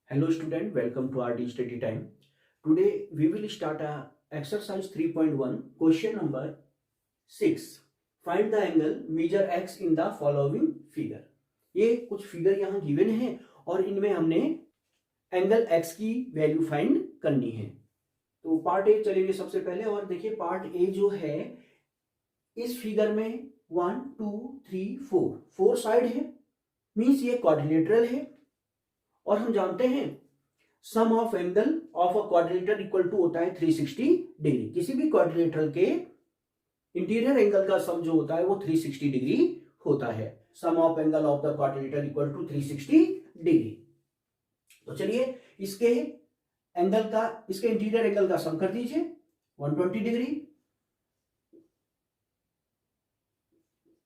Hello student, welcome to RD study time. Today we will start a exercise 3.1 question number 6. Find the angle measure x in the following figure. ये कुछ figure यहाँ given है और इनमें हमने angle x की value find करनी है। तो पार्ट ए चलेंगे सबसे पहले और देखिए पार्ट ए जो है इस फिगर में 1 2 3 4 साइड है, मीन्स ये क्वाड्रिलेटरल है और हम जानते हैं sum of angle of a quadrilateral equal to होता है 360 डिग्री। किसी भी क्वाड्रिलेटरल के इंटीरियर एंगल का सम जो होता है वो 360 डिग्री होता है। Sum of angle of the quadrilateral equal to 360 degree. तो चलिए इसके इंटीरियर एंगल का सम कर दीजिए 120 degree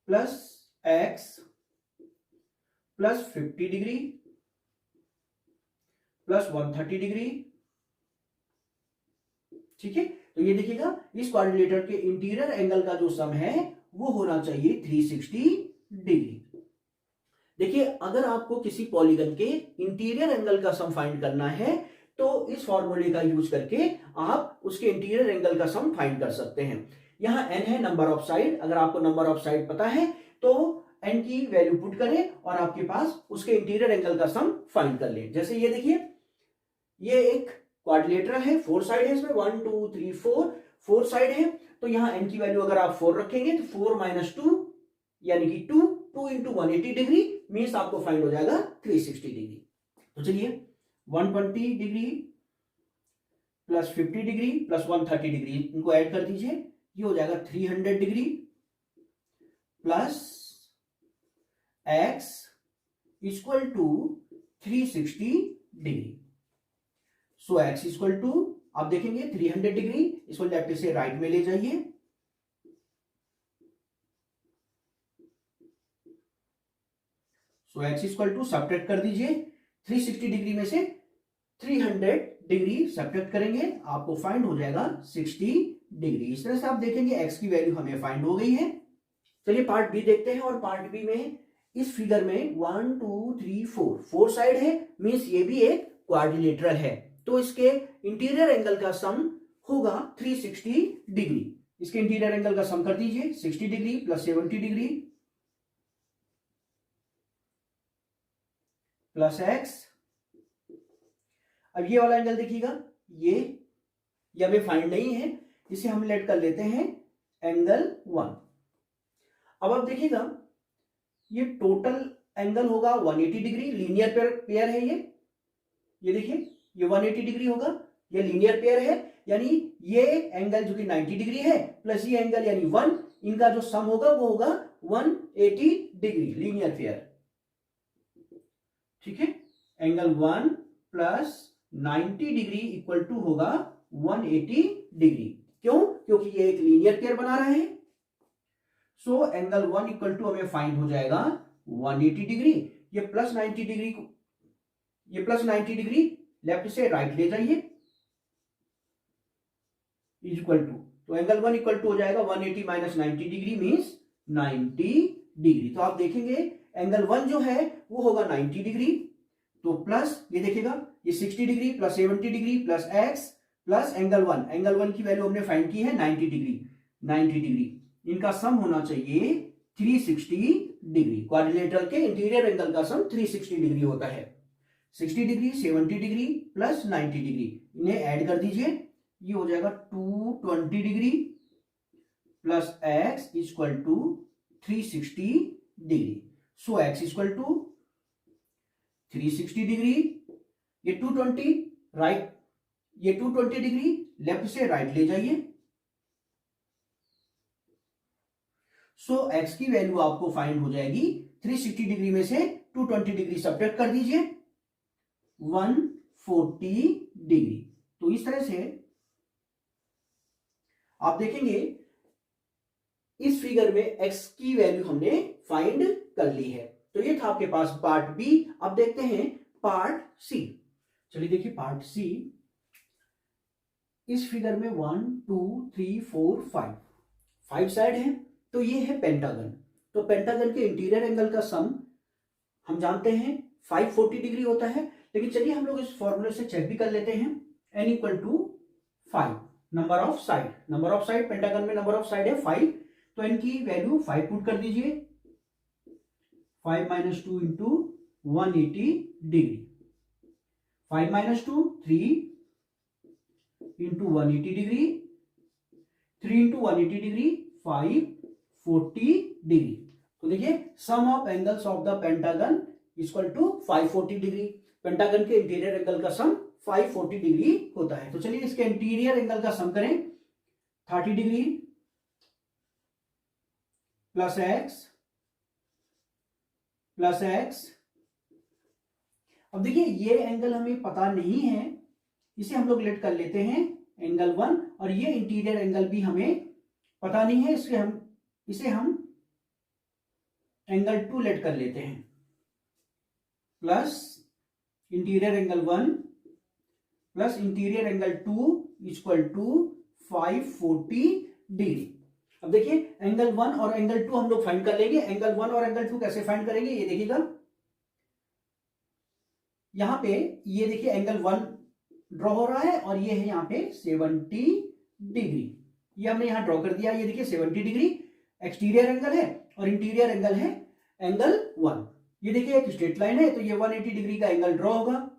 plus x plus 50 degree plus 130 degree. ठीक है, तो ये देखिएगा इस क्वाड्रिलेटर के इंटीरियर एंगल का जो सम है वो होना चाहिए 360 डिग्री। देखिए अगर आपको किसी पॉलीगन के इंटीरियर एंगल का सम फाइंड करना है तो इस फॉर्मूले का यूज करके आप उसके इंटीरियर एंगल का सम फाइंड कर सकते हैं। यहां n है नंबर ऑफ साइड, अगर आपको नंबर ऑफ साइड पता है तो n की वैल्यू पुट करें और आपके पास उसके इंटीरियर एंगल का सम फाइंड कर लें। जैसे ये देखिए ये एक क्वाड्रिलेटरल है, 4 साइड है, इसमें 1 2 3 4 साइड है। तो यहां n की वैल्यू अगर आप 4 रखेंगे तो 4 माइनस 2 यानी कि 2 इंटू 180 डिग्री मीन्स आपको फाइंड हो जाएगा 360 डिग्री। तो चलिए 120 degree plus 50 degree plus 130 degree इनको ऐड कर दीजिए, ये हो जाएगा 300 degree plus x equal to 360 degree. So x equal to आप देखेंगे 300 डिग्री, इसको लेफ्ट से राइट में ले जाइए, सो x इक्वल टू सब्ट्रैक्ट कर दीजिए 360 डिग्री में से 300 डिग्री सब्ट्रैक्ट करेंगे आपको फाइंड हो जाएगा 60 डिग्री। इस तरह से आप देखेंगे x की वैल्यू हमें फाइंड हो गई है। चलिए पार्ट बी देखते हैं और पार्ट बी में इस फिगर में 1 2 3 4 साइड है, मींस ये भी एक क्वाड्रिलेटरल है। तो इसके इंटीरियर एंगल का सम होगा 360 डिग्री। इसके इंटीरियर एंगल का सम कर दीजिए 60 degree plus 70 degree plus x. अब ये वाला एंगल देखिएगा, ये हमें फाइंड नहीं है, इसे हम लेट कर लेते हैं एंगल 1। अब आप देखिएगा ये टोटल एंगल होगा 180 डिग्री, लीनियर पेयर है ये देखिए ये 180 डिग्री होगा, ये लीनियर पेयर है, यानी ये एंगल जो कि 90 डिग्री है प्लस ये एंगल यानी 1, इनका जो सम होगा वो होगा 180 डिग्री लीनियर पेयर। ठीक है, angle 1 plus 90 degree equal to होगा 180 डिग्री। क्यों? क्योंकि ये एक लीनियर पेयर बना रहे हैं। सो एंगल 1 इक्वल टू हमें फाइंड हो जाएगा 180 डिग्री। ये प्लस 90 डिग्री लेफ्ट से राइट ले जाइए इक्वल टू, तो एंगल 1 इक्वल टू हो जाएगा 180 माइनस 90 डिग्री मीन्स 90 डिग्री। तो आप देखेंगे एंगल 1 जो है वो होगा 90 डिग्री, तो प्लस ये देखिएगा ये 60 degree plus 70 degree plus x plus angle 1 की वैल्यू हमने फाइंड की है 90 डिग्री, इनका सम होना चाहिए 360 डिग्री। क्वाड्रिलेटरल के इंटीरियर एंगल का सम 360 डिग्री होता है। 60 डिग्री 70 डिग्री प्लस 90 डिग्री इन्हें ऐड कर दीजिए, ये हो जाएगा 220 degree plus x equal to 360 degree. So x equal to 360 degree, ये 220 राइट, ये 220 डिग्री लेफ्ट से राइट ले जाइए। सो x की वैल्यू आपको फाइंड हो जाएगी 360 डिग्री में से 220 डिग्री सब्ट्रैक्ट कर दीजिए 140 डिग्री। तो इस तरह से आप देखेंगे इस फिगर में x की वैल्यू हमने फाइंड कर ली है। तो ये था आपके पास पार्ट बी। अब देखते हैं पार्ट सी। चलिए देखिए पार्ट सी, इस फिगर में 1 2 3 4 5 साइड है, तो ये है पेंटागन। तो पेंटागन के इंटीरियर एंगल का सम हम जानते हैं 540 डिग्री होता है, लेकिन चलिए हम लोग इस फॉर्मूले से चेक भी कर लेते हैं। n equal to 5, number of side, pentagon में नंबर ऑफ साइड है 5, तो n की वैल्यू 5 पुट कर दीजिए। 5 minus 2 into 180 degree, 5 minus 2 3 into 180 degree, 3 into 180 degree 540 degree. तो देखिए sum of angles of the pentagon equal to 540 degree. Pentagon के interior angle का सम 540 डिग्री होता है। तो चलिए इसके इंटीरियर एंगल का सम करें। 30 degree plus x plus x. अब देखिए ये एंगल हमें पता नहीं है, इसे हम लोग लेट कर लेते हैं एंगल 1, और ये इंटीरियर एंगल भी हमें पता नहीं है, इसे हम एंगल 2 लेट कर लेते हैं। Plus interior angle 1 plus interior angle 2 equal to 540 degree. अब देखिए एंगल 1 और एंगल 2 हम लोग फाइंड कर लेंगे। एंगल 1 और एंगल 2 कैसे फाइंड करेंगे, ये देखिएगा यहां पे, ये देखिए एंगल 1 ड्रॉ हो रहा है और ये है यहाँ पे 70 डिग्री, ये हमने यहां ड्रॉ कर दिया। ये देखिए 70 डिग्री एक्सटीरियर एंगल है और इंटीरियर एंगल है एंगल 1। ये देखिए एक स्ट्रेट लाइन है, तो ये 180 डिग्री का एंगल ड्रॉ होगा।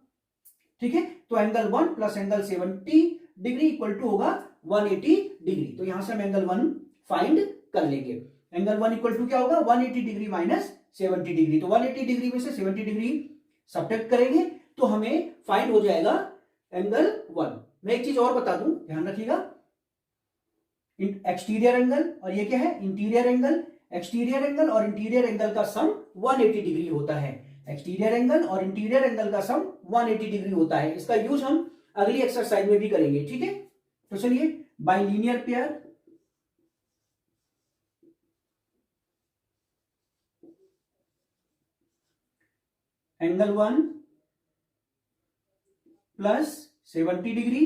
ठीक है, तो angle 1 plus angle 70 degree equal to होगा 180 डिग्री। तो यहां से हम एंगल 1 फाइंड कर लेंगे। एंगल 1 इक्वल टू क्या होगा, 180 डिग्री माइनस 70 डिग्री। तो 180 डिग्री में से 70 डिग्री सब्ट्रैक्ट करेंगे तो हमें फाइंड हो जाएगा एंगल 1। मैं एक चीज और बता दूं, ध्यान रखिएगा, एक्सटीरियर एंगल और ये क्या है इंटीरियर एंगल। एक्सटीरियर एंगल और इंटीरियर एंगल का सम 180 डिग्री होता है। एक्सटीरियर एंगल और इंटीरियर एंगल का सम 180 डिग्री होता है। इसका यूज हम अगली एक्सरसाइज में भी करेंगे। ठीक है, तो चलिए by linear pair, angle 1 plus 70 degree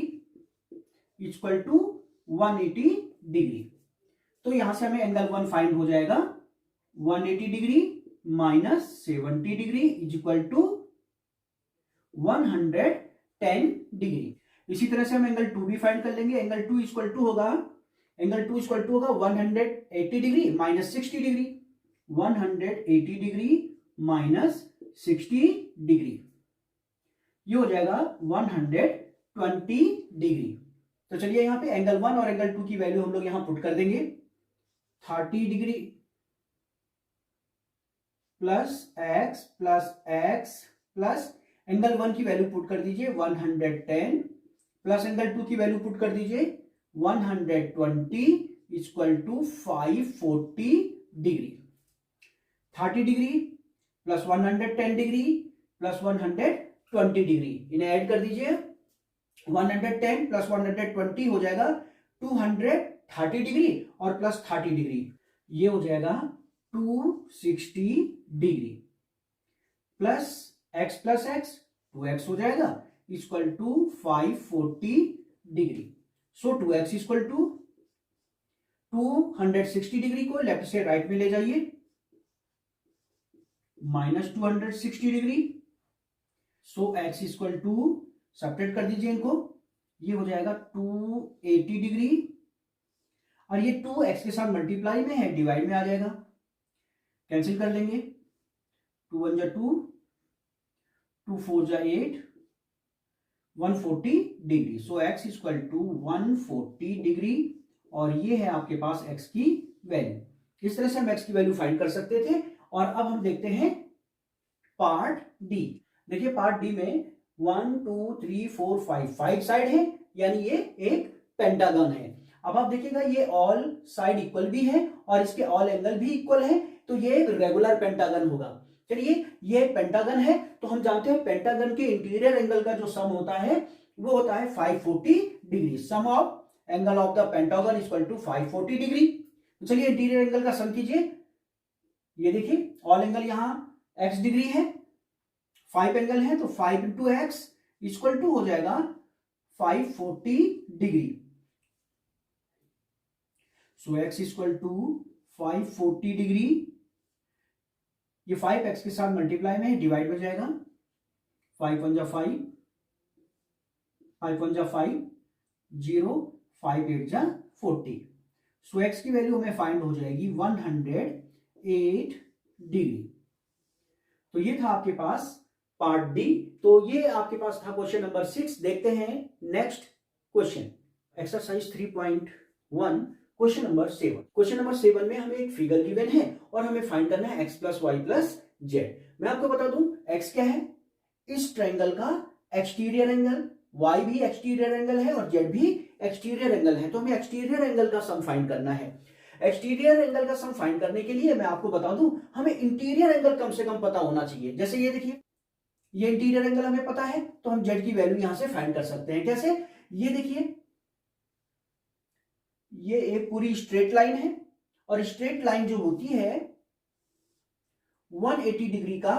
equal to 180 degree. तो यहां से हमें एंगल 1 फाइंड हो जाएगा 180 degree minus 70 degree is equal to 110 degree. इसी तरह से हम एंगल 2 भी फाइंड कर लेंगे। एंगल 2 इक्वल टू होगा 180 degree minus 60 degree, 180 degree minus 60 degree, ये हो जाएगा 120 डिग्री। तो चलिए यहां पे एंगल 1 और एंगल 2 की वैल्यू हम लोग यहां पुट कर देंगे। 30 degree plus x plus angle 1 की वैल्यू पुट कर दीजिए 110 प्लस एंगल 2 की वैल्यू पुट कर दीजिए 120 equal to 540 degree. 30 degree plus 110 degree plus 120 degree, इन्हें ऐड कर दीजिए। 110 प्लस 120 हो जाएगा 230 डिग्री और प्लस 30 डिग्री, ये हो जाएगा 260 डिग्री प्लस x 2x हो जाएगा equal to 540 degree. So 2x equal to 260 degree को लेफ्ट से राइट में ले जाइए, minus 260 degree. So x equal to subtract कर दीजिए इनको, ये हो जाएगा 280 डिग्री और ये 2x के साथ मल्टीप्लाई में है, डिवाइड में आ जाएगा, कैंसिल कर लेंगे। 2 1 जा 2, 2 4 जा 8, 140 degree. So x equal to 140 degree और ये है आपके पास x की वैल्यू। इस तरह से हम x की वैल्यू फाइंड कर सकते थे। और अब हम देखते हैं पार्ट डी। देखिए पार्ट डी में 1 2 3 4 5 साइड है, यानी ये एक पेंटागन है। अब आप देखिएगा ये ऑल साइड इक्वल भी है और इसके ऑल एंगल भी इक्वल है, तो ये एक रेगुलर पेंटागन होगा। चलिए ये पेंटागन है, तो हम जानते हैं पेंटागन के इंटीरियर एंगल का जो सम होता है वो होता है 540 degree. Sum of angle of the pentagon equal to 540 degree. चलिए इंटीरियर एंगल का सम कीजिए। ये देखिए ऑल एंगल यहां x डिग्री है, 5 एंगल है, तो 5 इंटू एक्स इक्वल टू हो जाएगा 540 degree. So x equal to 540 degree, ये 5x के साथ मल्टीप्लाई में डिवाइड हो जाएगा, 5 1 जा 5, 5 1 जा 5, 0, 5 8 जा 40। सो एक्स की वैल्यू हमें फाइंड हो जाएगी 108 डिग्री। तो ये था आपके पास पार्ट डी। तो ये आपके पास था क्वेश्चन नंबर 6। देखते हैं next question, exercise 3.1, question number 7। Question number 7 में हमें एक फिगर गिवन है और हमें फाइंड करना है x plus y plus z. मैं आपको बता दूं x क्या है, इस ट्रायंगल का एक्सटीरियर एंगल, y भी एक्सटीरियर एंगल है और z भी एक्सटीरियर एंगल है। तो हमें एक्सटीरियर एंगल का सम फाइंड करना है। एक्सटीरियर एंगल का सम फाइंड करने के लिए मैं आपको बता दूं हमें इंटीरियर एंगल कम से कम पता होना चाहिए। जैसे ये देखिए, ये इंटीरियर एंगल हमें पता है तो हम z की वैल्यू यहां से फाइंड कर सकते हैं। कैसे, ये देखिए, ये एक पूरी स्ट्रेट लाइन है और स्ट्रेट लाइन जो होती है 180 डिग्री का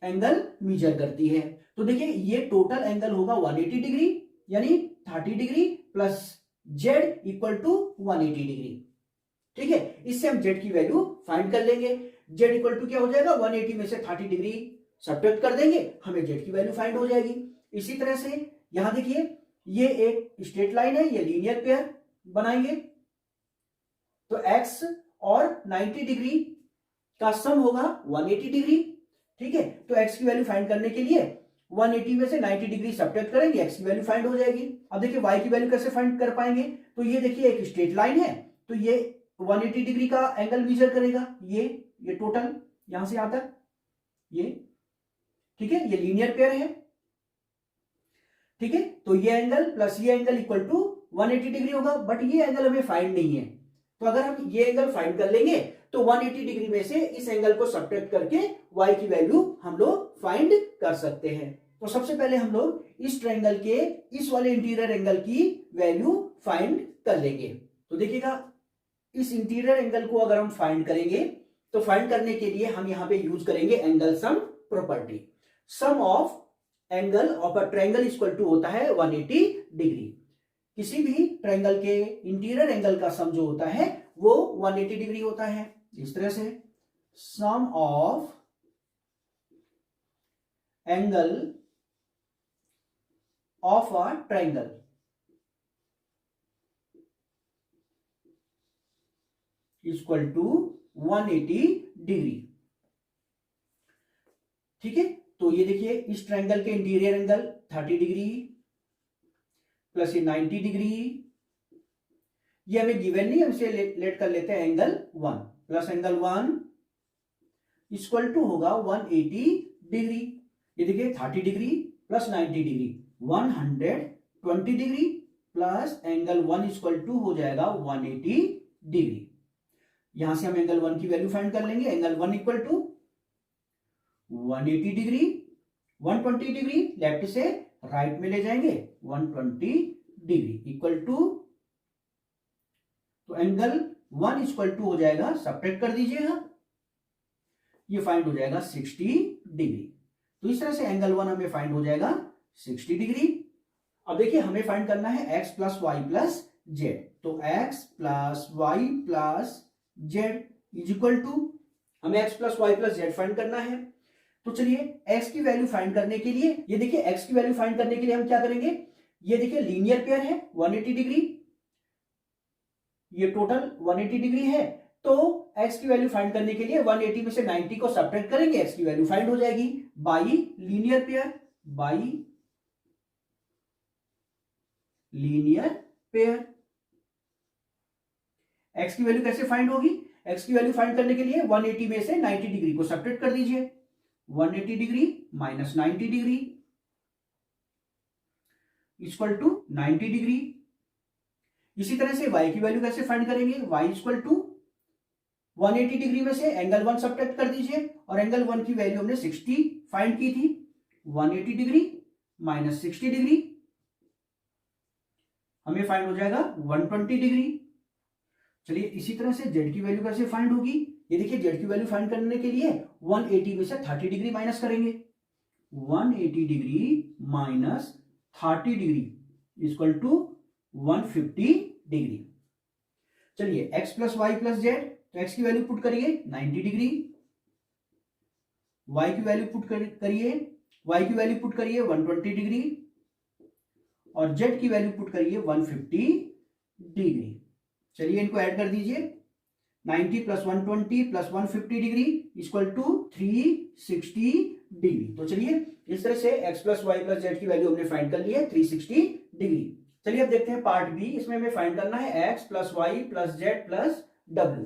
एंगल मेजर करती है। तो देखिए ये टोटल एंगल होगा 180 डिग्री, यानी 30 degree plus z equal to 180 degree. ठीक है, इससे हम जेड की वैल्यू फाइंड कर लेंगे। जेड इक्वल टू क्या हो जाएगा, 180 में से 30 डिग्री सब्ट्रैक्ट कर देंगे, हमें जेड की वैल्यू फाइंड हो जाएगी। इसी तरह से यहां देखिए, ये एक स्ट्रेट लाइन है, ये लीनियर पेयर बनाएंगे तो x और 90 डिग्री का सम होगा 180 डिग्री। ठीक है, तो x की वैल्यू फाइंड करने के लिए 180 में से 90 डिग्री सब्ट्रैक्ट करेंगे, x की वैल्यू फाइंड हो जाएगी। अब देखिए y की वैल्यू कैसे फाइंड कर पाएंगे, तो ये देखिए एक स्ट्रेट लाइन है तो ये 180 डिग्री का एंगल मेजर करेगा, ये टोटल यहां से यहां तक ये। ठीक है, ये लीनियर पेयर है। ठीक है, तो ये एंगल प्लस ये एंगल इक्वल टू 180 डिग्री होगा, बट ये एंगल हमें फाइंड नहीं है। तो अगर हम ये एंगल फाइंड कर लेंगे तो 180 डिग्री में से इस एंगल को सब्ट्रैक्ट करके y की वैल्यू हम लोग फाइंड कर सकते हैं। तो सबसे पहले हम लोग इस ट्रायंगल के इस वाले इंटीरियर एंगल की वैल्यू फाइंड कर लेंगे। तो देखिएगा, इस इंटीरियर एंगल को अगर हम फाइंड करेंगे तो फाइंड करने के लिए हम यहां पे यूज करेंगे angle sum property. Sum of angle of a triangle equal to होता है 180 डिग्री। किसी भी ट्रायंगल के इंटीरियर एंगल का सम जो होता है वो 180 डिग्री होता है। इस तरह से sum of angle of a triangle equal to 180 degree. ठीक है, तो ये देखिए इस ट्रायंगल के इंटीरियर एंगल 30 डिग्री प्लस ये 90 डिग्री, ये हमें गिवन नहीं, हम इसे लेट कर लेते हैं angle 1 plus angle 1 equal to होगा 180 डिग्री। ये देखिए 30 degree plus 90 degree 120 degree plus angle 1 equal to हो जाएगा 180 डिग्री। यहां से हम एंगल 1 की वैल्यू फाइंड कर लेंगे। Angle 1 equal to 180 degree, 120 degree left से राइट में ले जाएंगे 120 डिग्री इक्वल टू, तो एंगल 1 इक्वल टू हो जाएगा, सब्ट्रैक्ट कर दीजिएगा, ये फाइंड हो जाएगा 60 डिग्री। तो इस तरह से एंगल 1 हमें फाइंड हो जाएगा 60 डिग्री। अब देखिए हमें फाइंड करना है x plus y plus z. तो x plus y plus z is equal to, हमें x plus y plus z find करना है। तो चलिए x की वैल्यू फाइंड करने के लिए, ये देखिए x की वैल्यू फाइंड करने के लिए हम क्या करेंगे, ये देखिए लीनियर पेयर है 180 डिग्री, ये टोटल 180 डिग्री है। तो x की वैल्यू फाइंड करने के लिए 180 में से 90 को सब्ट्रैक्ट करेंगे, x की वैल्यू फाइंड हो जाएगी by linear pair, by linear pair. x की वैल्यू कैसे फाइंड होगी, x की वैल्यू फाइंड करने के लिए 180 में से 90 डिग्री को सब्ट्रैक्ट कर दीजिए, 180 degree minus 90 degree equal to 90 degree. इसी तरह से y की वैल्यू कैसे फाइंड करेंगे, y इक्वल टू 180 डिग्री में से एंगल 1 सब्ट्रैक्ट कर दीजिए और एंगल 1 की वैल्यू हमने 60 फाइंड की थी, 180 डिग्री माइनस 60 डिग्री हमें फाइंड हो जाएगा 120 डिग्री। चलिए इसी तरह से z की वैल्यू कैसे फाइंड होगी, ये देखिए z की वैल्यू फाइंड करने के लिए 180 में से 30 डिग्री माइनस करेंगे, 180 degree minus 30 degree equal to 150 degree. चलिए x plus y plus z, तो x की वैल्यू पुट करिए 90 डिग्री, y की वैल्यू पुट करिए y की वैल्यू पुट करिए 120 डिग्री और z की वैल्यू पुट करिए 150 डिग्री। चलिए इनको ऐड कर दीजिए, 90 plus 120 plus 150 degree equal to 360 degree. तो चलिए इस तरह से x plus y plus z की वैल्यू हमने फाइंड कर ली है 360 डिग्री। चलिए अब देखते हैं पार्ट बी, इसमें हमें फाइंड करना है x plus y plus z plus डब्ल्यू।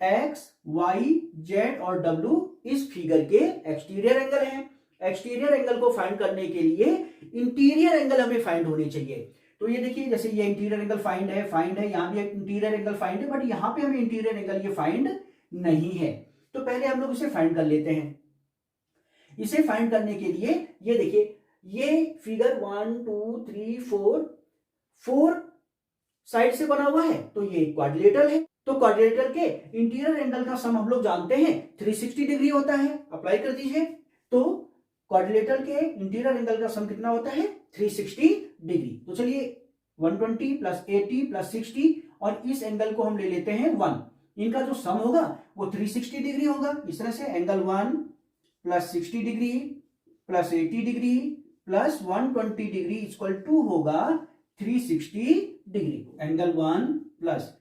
x, y, z और w इस फिगर के एक्सटीरियर एंगल हैं। एक्सटीरियर एंगल को फाइंड करने के लिए इंटीरियर एंगल हमें फाइंड होने चाहिए। तो ये देखिए, जैसे ये इंटीरियर एंगल फाइंड है, यहाँ भी इंटीरियर एंगल फाइंड है, बट यहाँ पे हमें इंटीरियर एंगल ये फाइंड नहीं है। तो पहले हम लोग इसे फाइंड कर लेते हैं। इसे फाइंड करने के लिए ये देखिए, ये फिगर 1 2 3 4 साइड से बना हुआ है, तो ये क्वाड्रिलेटरल है। तो क्वाड्रिलेटरल के इंटीरियर एंगल का सम हम लोग जानते हैं 360 डिग्री होता है। अप्लाई कर दीजिए। तो क्वाड्रिलेटरल के इंटीरियर एंगल का सम कितना होता है 360 डिग्री। तो चलिए 120 प्लस 80 प्लस 60 और इस एंगल को हम ले लेते हैं 1। इनका जो सम होगा वो 360 डिग्री होगा। इस तरह से angle 1 plus 60 degree plus 80 degree plus 120 degree equal to होगा 360 degree. Angle 1 plus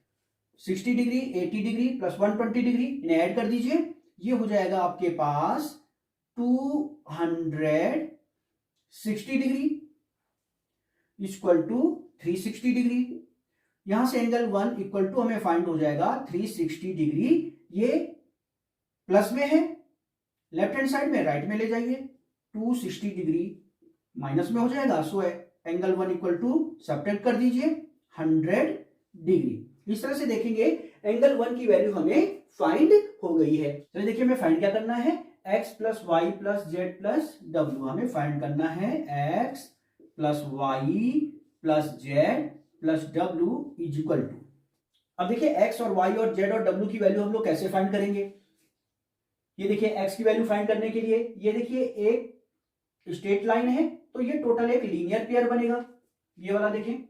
60 degree 80 degree plus 120 degree, इन्हें ऐड कर दीजिए। ये हो जाएगा आपके पास 260 डिग्री इक्वल टू 360 डिग्री। यहां से एंगल 1 इक्वल टू हमें फाइंड हो जाएगा 360 डिग्री। ये प्लस में है, लेफ्ट हैंड साइड में, राइट में ले जाइए, 260 डिग्री माइनस में हो जाएगा। So angle 1 equal to subtract कर दीजिए 100 डिग्री। इस तरह से देखेंगे एंगल 1 की वैल्यू हमें फाइंड हो गई है। चलिए देखिए हमें फाइंड क्या करना है, x plus y plus z plus डब्ल्यू। हमें फाइंड करना है x plus y plus z plus डब्ल्यू इज इक्वल टू। अब देखिए x और y और z और w की वैल्यू हम लोग कैसे फाइंड करेंगे। ये देखिए x की वैल्यू फाइंड करने के लिए ये देखिए एक स्ट्रेट लाइन है, तो ये टोटल एक लीनियर पेयर बनेगा। ये वाला देखें,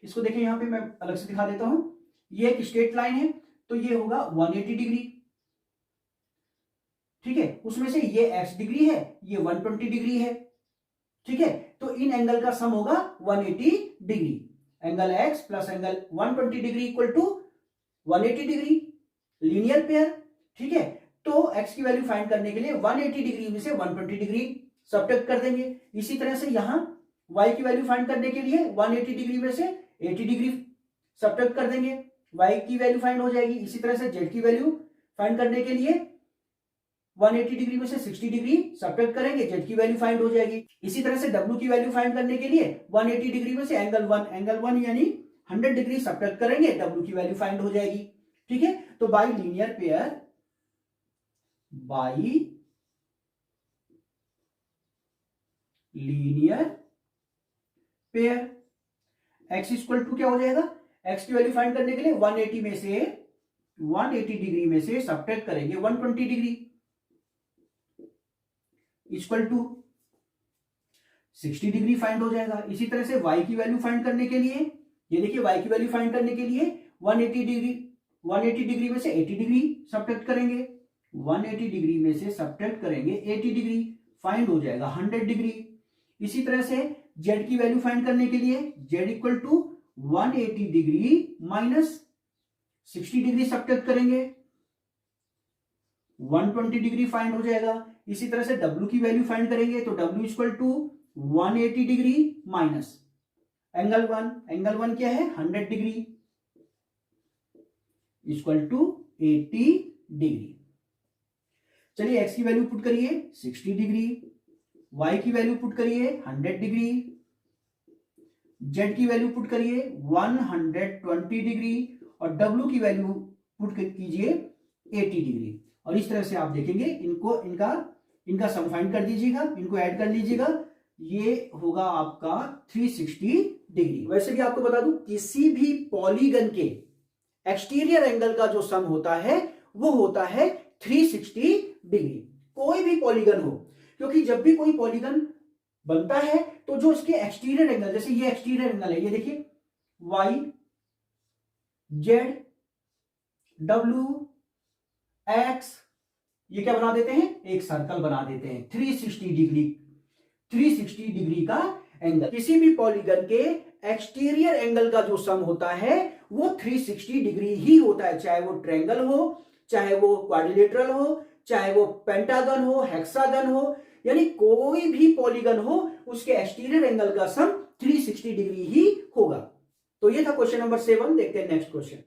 इसको देखें, यहां पे मैं अलग से दिखा देता हूं। ये एक स्ट्रेट लाइन है, तो ये होगा 180 डिग्री, ठीक है। उसमें से ये x डिग्री है, ये 120 डिग्री है, ठीक है। तो इन एंगल का सम होगा 180 degree. Angle x plus angle 120 degree equal to 180 degree, linear pair, ठीक है। तो x की वैल्यू फाइंड करने के लिए 180 डिग्री में से 120 डिग्री सब्ट्रैक्ट कर देंगे। इसी तरह से यहां y की वैल्यू फाइंड करने के लिए 180 डिग्री में से 80 डिग्री सब्ट्रैक्ट कर देंगे, y की वैल्यू फाइंड हो जाएगी। इसी तरह से z की वैल्यू फाइंड करने के लिए 180 डिग्री में से 60 डिग्री सब्ट्रैक्ट करेंगे, z की वैल्यू फाइंड हो जाएगी। इसी तरह से w की वैल्यू फाइंड करने के लिए 180 डिग्री में से एंगल 1 यानी 100 डिग्री सब्ट्रैक्ट करेंगे, w की वैल्यू फाइंड हो जाएगी, ठीक है। तो by linear pair x equal to क्या हो जाएगा, x की वैल्यू फाइंड करने के लिए 180 डिग्री में से सब्ट्रैक्ट करेंगे 120 degree equal to 60 degree find हो जाएगा। इसी तरह से y की वैल्यू फाइंड करने के लिए ये देखिए, y की वैल्यू फाइंड करने के लिए 180 डिग्री में से 80 डिग्री सब्ट्रैक्ट करेंगे, 180 डिग्री में से सब्ट्रैक्ट करेंगे 80 डिग्री, फाइंड हो जाएगा 100 डिग्री। इसी तरह से z की वैल्यू फाइंड करने के लिए z equal to 180 degree minus 60 degree subtract करेंगे, 120 डिग्री फाइंड हो जाएगा। इसी तरह से w की वैल्यू फाइंड करेंगे तो w equal to 180 degree minus angle 1 क्या है 100 डिग्री इक्वल टू 80 डिग्री। चलिए x की वैल्यू पुट करिए 60 डिग्री, y की वैल्यू पुट करिए 100 डिग्री, z की वैल्यू पुट करिए 120 डिग्री और w की वैल्यू पुट कीजिए 80 डिग्री। और इस तरह से आप देखेंगे इनका सम फाइंड कर दीजिएगा, इनको ऐड कर लीजिएगा, ये होगा आपका 360 डिग्री। वैसे भी आपको बता दूं, किसी भी पॉलीगन के एक्सटीरियर एंगल का जो सम होता है वो होता है 360 डिग्री, कोई भी पॉलीगन हो। क्योंकि जब भी कोई पॉलीगन बनता है तो जो इसके एक्सटीरियर एंगल, जैसे ये एक्सटीरियर एंगल है, ये देखिए y z w x, ये क्या बना देते हैं, एक सर्कल बना देते हैं 360 डिग्री 360 डिग्री का एंगल। किसी भी पॉलीगन के एक्सटीरियर एंगल का जो सम होता है वो 360 डिग्री ही होता है, चाहे वो ट्रायंगल हो, चाहे वो क्वाड्रिलेटरल हो, चाहे वो पेंटागन हो, हेक्सागन हो, यानी कोई भी पॉलीगन हो उसके एक्सटीरियर एंगल का सम 360 डिग्री ही होगा। तो ये था क्वेश्चन नंबर 7। देखते हैं नेक्स्ट क्वेश्चन।